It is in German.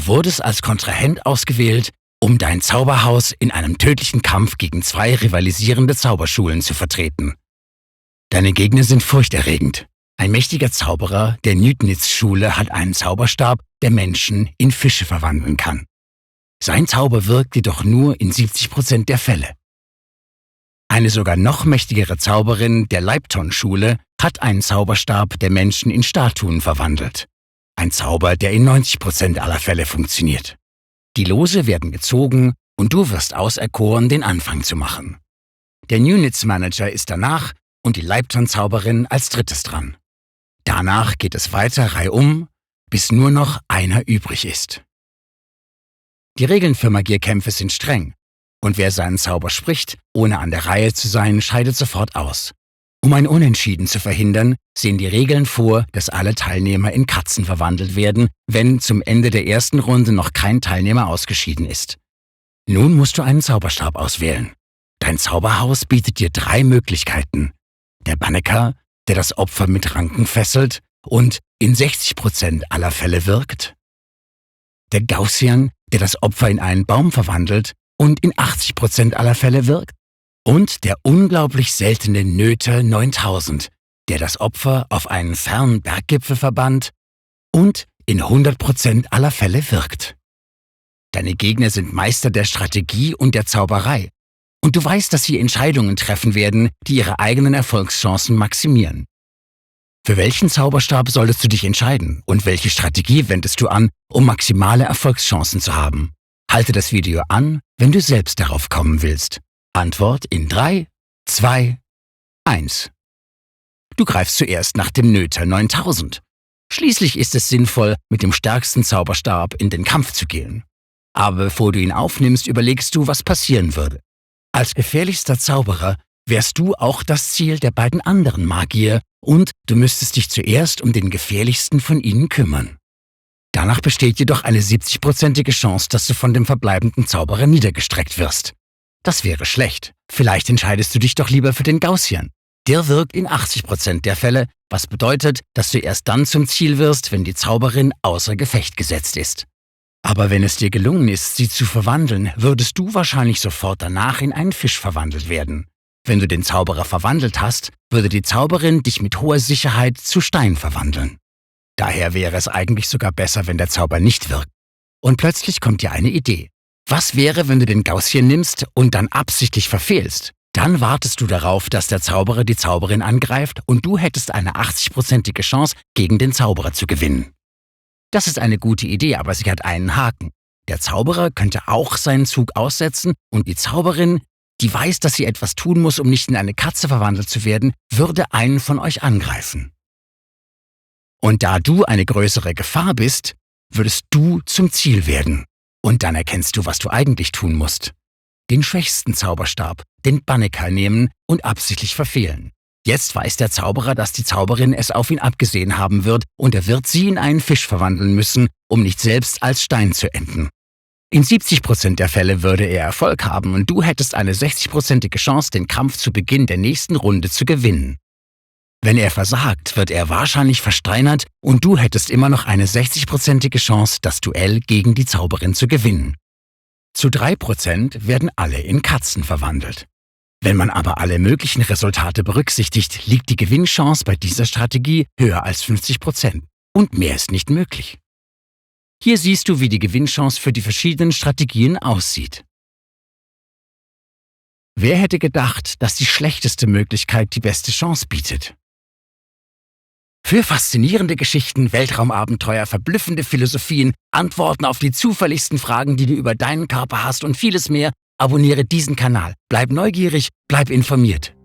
Du wurdest als Kontrahent ausgewählt, um dein Zauberhaus in einem tödlichen Kampf gegen 2 rivalisierende Zauberschulen zu vertreten. Deine Gegner sind furchterregend. Ein mächtiger Zauberer der Newtonitz-Schule hat einen Zauberstab, der Menschen in Fische verwandeln kann. Sein Zauber wirkt jedoch nur in 70% der Fälle. Eine sogar noch mächtigere Zauberin der Leibton-Schule hat einen Zauberstab, der Menschen in Statuen verwandelt. Ein Zauber, der in 90% aller Fälle funktioniert. Die Lose werden gezogen und du wirst auserkoren, den Anfang zu machen. Der Newtonitz-Manager ist danach und die Leibton-Zauberin als drittes dran. Danach geht es weiter reihum, bis nur noch einer übrig ist. Die Regeln für Magierkämpfe sind streng und wer seinen Zauber spricht, ohne an der Reihe zu sein, scheidet sofort aus. Um ein Unentschieden zu verhindern, sehen die Regeln vor, dass alle Teilnehmer in Katzen verwandelt werden, wenn zum Ende der ersten Runde noch kein Teilnehmer ausgeschieden ist. Nun musst du einen Zauberstab auswählen. Dein Zauberhaus bietet dir 3 Möglichkeiten. Der Banneker, der das Opfer mit Ranken fesselt und in 60% aller Fälle wirkt. Der Gaussian, der das Opfer in einen Baum verwandelt und in 80% aller Fälle wirkt. Und der unglaublich seltene Nöter 9000, der das Opfer auf einen fernen Berggipfel verbannt und in 100% aller Fälle wirkt. Deine Gegner sind Meister der Strategie und der Zauberei. Und du weißt, dass sie Entscheidungen treffen werden, die ihre eigenen Erfolgschancen maximieren. Für welchen Zauberstab solltest du dich entscheiden und welche Strategie wendest du an, um maximale Erfolgschancen zu haben? Halte das Video an, wenn du selbst darauf kommen willst. Antwort in 3, 2, 1. Du greifst zuerst nach dem Nöter 9000. Schließlich ist es sinnvoll, mit dem stärksten Zauberstab in den Kampf zu gehen. Aber bevor du ihn aufnimmst, überlegst du, was passieren würde. Als gefährlichster Zauberer wärst du auch das Ziel der beiden anderen Magier und du müsstest dich zuerst um den gefährlichsten von ihnen kümmern. Danach besteht jedoch eine 70%ige Chance, dass du von dem verbleibenden Zauberer niedergestreckt wirst. Das wäre schlecht. Vielleicht entscheidest du dich doch lieber für den Gaussian. Der wirkt in 80% der Fälle, was bedeutet, dass du erst dann zum Ziel wirst, wenn die Zauberin außer Gefecht gesetzt ist. Aber wenn es dir gelungen ist, sie zu verwandeln, würdest du wahrscheinlich sofort danach in einen Fisch verwandelt werden. Wenn du den Zauberer verwandelt hast, würde die Zauberin dich mit hoher Sicherheit zu Stein verwandeln. Daher wäre es eigentlich sogar besser, wenn der Zauber nicht wirkt. Und plötzlich kommt dir eine Idee. Was wäre, wenn du den Gaussian nimmst und dann absichtlich verfehlst? Dann wartest du darauf, dass der Zauberer die Zauberin angreift und du hättest eine 80%ige Chance, gegen den Zauberer zu gewinnen. Das ist eine gute Idee, aber sie hat einen Haken. Der Zauberer könnte auch seinen Zug aussetzen und die Zauberin, die weiß, dass sie etwas tun muss, um nicht in eine Katze verwandelt zu werden, würde einen von euch angreifen. Und da du eine größere Gefahr bist, würdest du zum Ziel werden. Und dann erkennst du, was du eigentlich tun musst. Den schwächsten Zauberstab, den Banneker nehmen und absichtlich verfehlen. Jetzt weiß der Zauberer, dass die Zauberin es auf ihn abgesehen haben wird und er wird sie in einen Fisch verwandeln müssen, um nicht selbst als Stein zu enden. In 70% der Fälle würde er Erfolg haben und du hättest eine 60%ige Chance, den Kampf zu Beginn der nächsten Runde zu gewinnen. Wenn er versagt, wird er wahrscheinlich versteinert und du hättest immer noch eine 60%ige Chance, das Duell gegen die Zauberin zu gewinnen. Zu 3% werden alle in Katzen verwandelt. Wenn man aber alle möglichen Resultate berücksichtigt, liegt die Gewinnchance bei dieser Strategie höher als 50% und mehr ist nicht möglich. Hier siehst du, wie die Gewinnchance für die verschiedenen Strategien aussieht. Wer hätte gedacht, dass die schlechteste Möglichkeit die beste Chance bietet? Für faszinierende Geschichten, Weltraumabenteuer, verblüffende Philosophien, Antworten auf die zufälligsten Fragen, die du über deinen Körper hast und vieles mehr, abonniere diesen Kanal. Bleib neugierig, bleib informiert.